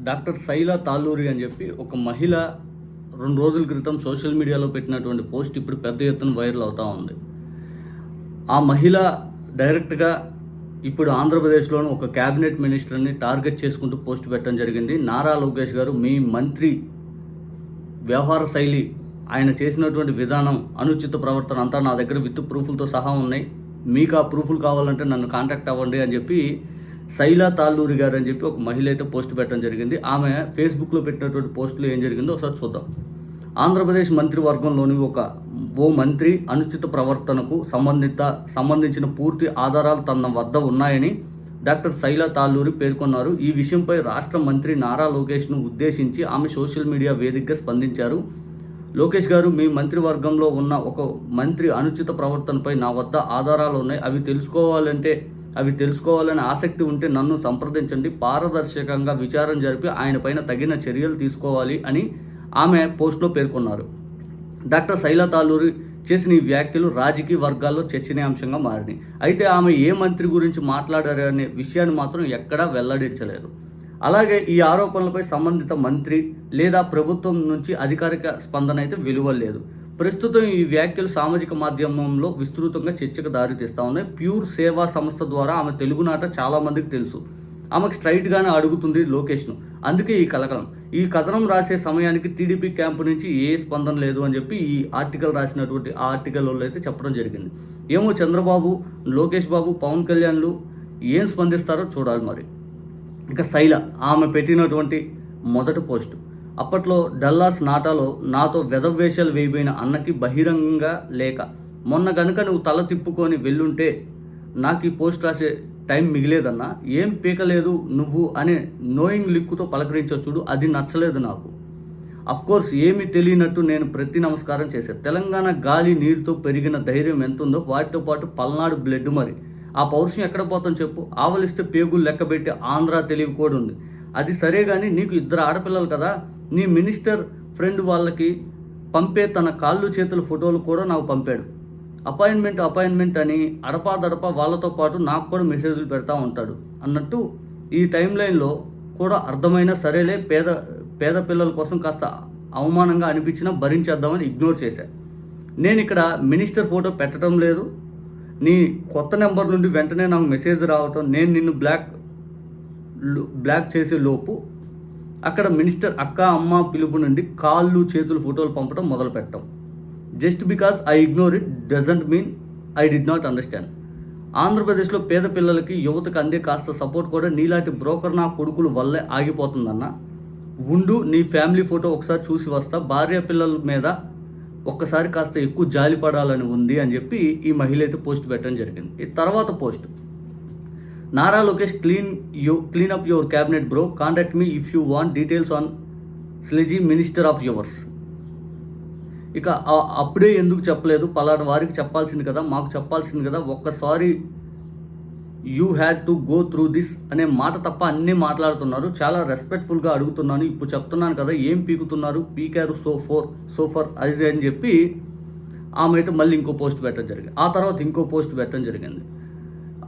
Doctor Shaila Talluri అని చెప్పి ఒక మహిళ 2 రోజుల క్రితం సోషల్ మీడియాలో పెట్టినటువంటి పోస్ట్ ఇప్పుడు పెద్ద ఎత్తున వైరల్ అవుతూ ఉంది. ఆ మహిళ డైరెక్ట్‌గా ఇప్పుడు ఆంధ్రప్రదేశ్‌లోని ఒక క్యాబినెట్ మినిస్టర్‌ని టార్గెట్ చేసుకుంటూ పోస్ట్ పెట్టడం జరిగింది. నారా లోకేష్ గారు మీ మంత్రి వ్యవహార శైలి, ఆయన చేసినటువంటి విధానం, అనుచిత ప్రవర్తన అంతా నా దగ్గర విత్ ప్రూఫ్‌లతో సహా ఉన్నాయి. మీకు ఆ ప్రూఫ్‌లు కావాలంటే నన్ను కాంటాక్ట్ అవ్వండి అని చెప్పి శైలా తాళ్ళూరి గారు అని చెప్పి ఒక మహిళ అయితే పోస్ట్ పెట్టడం జరిగింది. ఆమె ఫేస్‌బుక్‌లో పెట్టినటువంటి పోస్ట్‌లో ఏం జరిగిందో ఒకసారి చూద్దాం. ఆంధ్రప్రదేశ్ మంత్రివర్గంలోని ఓ మంత్రి అనుచిత ప్రవర్తనకు సంబంధించిన పూర్తి ఆధారాలు తన వద్ద ఉన్నాయని డాక్టర్ శైలా తాళ్ళూరి పేర్కొన్నారు. ఈ విషయంపై రాష్ట్ర మంత్రి నారా లోకేష్ను ఉద్దేశించి ఆమె సోషల్ మీడియా వేదికగా స్పందించారు. లోకేష్ గారు, మీ మంత్రివర్గంలో ఉన్న ఒక మంత్రి అనుచిత ప్రవర్తనపై నా వద్ద ఆధారాలు ఉన్నాయి. అవి తెలుసుకోవాలని ఆసక్తి ఉంటే నన్ను సంప్రదించండి. పారదర్శకంగా విచారణ జరిపి ఆయనపైన తగిన చర్యలు తీసుకోవాలి అని ఆమె పోస్ట్లో పేర్కొన్నారు. డాక్టర్ శైలా తాళ్ళూరి చేసిన ఈ వ్యాఖ్యలు రాజకీయ వర్గాల్లో చర్చనీయాంశంగా మారినాయి. అయితే ఆమె ఏ మంత్రి గురించి మాట్లాడారు అనే విషయాన్ని మాత్రం ఎక్కడా వెల్లడించలేదు. అలాగే ఈ ఆరోపణలపై సంబంధిత మంత్రి లేదా ప్రభుత్వం నుంచి అధికారిక స్పందన అయితే వెలువడలేదు. ప్రస్తుతం ఈ వ్యాఖ్యలు సామాజిక మాధ్యమంలో విస్తృతంగా చర్చకు దారితీస్తూ ఉన్నాయి. ప్యూర్ సేవా సంస్థ ద్వారా ఆమె తెలుగునాట చాలామందికి తెలుసు. ఆమెకు స్ట్రైట్గానే అడుగుతుంది లోకేష్ను. అందుకే ఈ కలకలం. ఈ కథనం రాసే సమయానికి టీడీపీ క్యాంపు నుంచి ఏ స్పందన లేదు అని చెప్పి ఈ ఆర్టికల్ రాసినటువంటి ఆ ఆర్టికల్ వాళ్ళు అయితే చెప్పడం జరిగింది. ఏమో చంద్రబాబు, లోకేష్ బాబు, పవన్ కళ్యాణ్లు ఏం స్పందిస్తారో చూడాలి మరి. ఇక శైల, ఆమె పెట్టినటువంటి మొదటి పోస్టు, అప్పట్లో డల్లాస్ నాటాలో నాతో వెధవేషాలు వేయబోయిన అన్నకి బహిరంగంగా లేక, మొన్న కనుక నువ్వు తల తిప్పుకొని వెళ్ళుంటే నాకు ఈ పోస్ట్ రాసే టైం మిగిలేదన్నా, ఏం పీకలేదు నువ్వు అనే నోయింగ్ లిక్కుతో పలకరించొచ్చుడు, అది నచ్చలేదు నాకు. అఫ్కోర్స్ ఏమీ తెలియనట్టు నేను ప్రతి నమస్కారం చేశాను. తెలంగాణ గాలి నీరుతో పెరిగిన ధైర్యం ఎంతుందో వాటితో పాటు పల్నాడు బ్లడ్ మరి. ఆ పౌరుషం ఎక్కడ పోతాం చెప్పు. ఆవలిస్తే పేగులు లెక్కబెట్టి ఆంధ్ర తెలివి కూడా ఉంది. అది సరే కానీ నీకు 2 ఆడపిల్లలు కదా, నీ మినిస్టర్ ఫ్రెండ్ వాళ్ళకి పంపే తన కాళ్ళు చేతుల ఫోటోలు కూడా నాకు పంపాడు. అపాయింట్మెంట్ అని అడపాదడపా వాళ్ళతో పాటు నాకు కూడా మెసేజ్లు పెడతా ఉంటాడు అన్నట్టు ఈ టైం లైన్లో కూడా అర్థమైనా సరేలే, పేద పిల్లల కోసం కాస్త అవమానంగా అనిపించినా భరించేద్దామని ఇగ్నోర్ చేశాను. నేను ఇక్కడ మినిస్టర్ ఫోటో పెట్టడం లేదు. నీ కొత్త నెంబర్ నుండి వెంటనే నాకు మెసేజ్ రావటం, నేను నిన్ను బ్లాక్ చేసే లోపు అక్కడ మినిస్టర్ అక్క అమ్మ పిలుపు నుండి కాళ్ళు చేతులు ఫోటోలు పంపడం మొదలు పెట్టడం. Just because I ignore it doesn't mean I did not understand. ఆంధ్రప్రదేశ్లో పేద పిల్లలకి, యువతకు అందే కాస్త సపోర్ట్ కూడా నీలాంటి బ్రోకర్ నా కొడుకుల వల్లే ఆగిపోతుందన్న. ఉండు, నీ ఫ్యామిలీ ఫోటో ఒకసారి చూసి వస్తా. భార్య పిల్లల మీద ఒక్కసారి కాస్త ఎక్కువ జాలి పడాలని ఉంది అని చెప్పి ఈ మహిళ అయితే పోస్ట్ పెట్టడం జరిగింది. ఈ తర్వాత post, Nara Lokesh clean up your cabinet bro, contact me if you want details on sleazy minister of yours. ఇక అప్పుడే ఎందుకు చెప్పలేదు, పలానా వారికి చెప్పాల్సింది కదా, మాకు చెప్పాల్సింది కదా, ఒక్కసారి you had to go through this అనే మాట తప్ప అన్నీ మాట్లాడుతున్నారు. చాలా రెస్పెక్ట్ఫుల్గా అడుగుతున్నాను, ఇప్పుడు చెప్తున్నాను కదా, ఏం పీకారు సోఫర్ అది అని చెప్పి ఆమె అయితే మళ్ళీ ఇంకో పోస్ట్ పెట్టడం జరిగింది. ఆ తర్వాత ఇంకో పోస్ట్ పెట్టడం జరిగింది.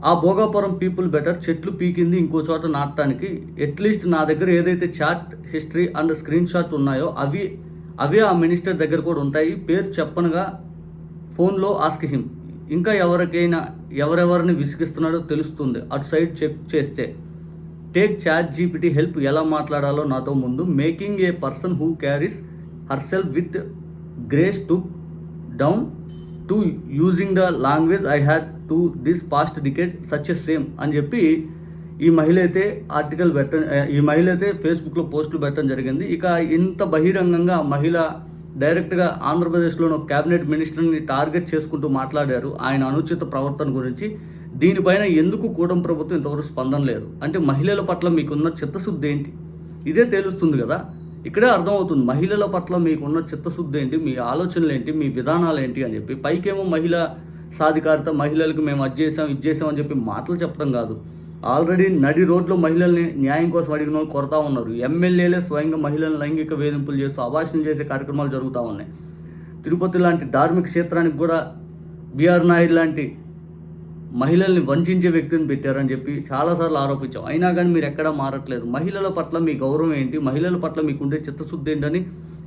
ఆ భోగాపురం పీపుల్ బెటర్, చెట్లు పీకింది ఇంకో చోట నాటడానికి, అట్లీస్ట్ నా దగ్గర ఏదైతే chat history and screenshot ఉన్నాయో అవే ఆ మినిస్టర్ దగ్గర కూడా ఉంటాయి. పేరు చెప్పనుగా ఫోన్లో ఆస్క్ హిమ్. ఇంకా ఎవరెవరిని విసిగిస్తున్నాడో తెలుస్తుంది. అటు సైడ్ చెక్ చేస్తే టేక్ చాట్ జీపీటీ హెల్ప్, ఎలా మాట్లాడాలో నాతో ముందు. Making a person who carries herself with grace to down to using the language I had to this past decade such a same అని చెప్పి ఈ మహిళ అయితే ఫేస్బుక్లో పోస్టులు పెట్టడం జరిగింది. ఇక ఇంత బహిరంగంగా మహిళ డైరెక్ట్గా ఆంధ్రప్రదేశ్లోని ఒక క్యాబినెట్ మినిస్టర్ని టార్గెట్ చేసుకుంటూ మాట్లాడారు ఆయన అనుచిత ప్రవర్తన గురించి. దీనిపైన ఎందుకు కూటమి ప్రభుత్వం ఇంతవరకు స్పందన లేదు అంటే మహిళల పట్ల మీకున్న చిత్తశుద్ధి ఏంటి? ఇదే తెలుస్తుంది కదా, ఇక్కడే అర్థమవుతుంది మహిళల పట్ల మీకున్న చిత్తశుద్ధి ఏంటి, మీ ఆలోచనలు ఏంటి, మీ విధానాలు ఏంటి అని చెప్పి. పైకేమో మహిళా సాధికారత, మహిళలకు మేము ఇది చేసాం అని చెప్పి మాటలు చెప్పడం కాదు. ఆల్రెడీ నడి రోడ్లో మహిళల్ని న్యాయం కోసం అడిగిన వాళ్ళు కొరతా ఉన్నారు. ఎమ్మెల్యేలే స్వయంగా మహిళలను లైంగిక వేధింపులు చేస్తూ అభాషణలు చేసే కార్యక్రమాలు జరుగుతూ ఉన్నాయి. తిరుపతి లాంటి ధార్మిక క్షేత్రానికి కూడా బీఆర్ నాయుడు లాంటి మహిళల్ని వంచే వ్యక్తిని పెట్టారని చెప్పి చాలాసార్లు ఆరోపించాం. అయినా కానీ మీరు ఎక్కడా మారట్లేదు. మహిళల పట్ల మీ గౌరవం ఏంటి, మహిళల పట్ల మీకుండే చిత్తశుద్ధి ఏంటని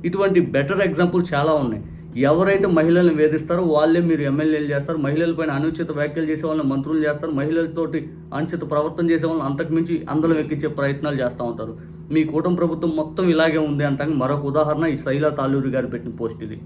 ఇటువంటి బెటర్ ఎగ్జాంపుల్ చాలా ఉన్నాయి. ఎవరైతే మహిళల్ని వేధిస్తారో వాళ్ళే మీరు ఎమ్మెల్యేలు చేస్తారు, మహిళలపైన అనుచిత వ్యాఖ్యలు చేసే వాళ్ళని మంత్రులు చేస్తారు, మహిళలతోటి అనుచిత ప్రవర్తన చేసే వాళ్ళని అంతకుమించి అందలం ఎక్కించే ప్రయత్నాలు చేస్తూ ఉంటారు. మీ కూటమి ప్రభుత్వం మొత్తం ఇలాగే ఉంది అంటానికి మరొక ఉదాహరణ ఈ శైలా తాలూరి గారు పెట్టిన పోస్ట్ ఇది.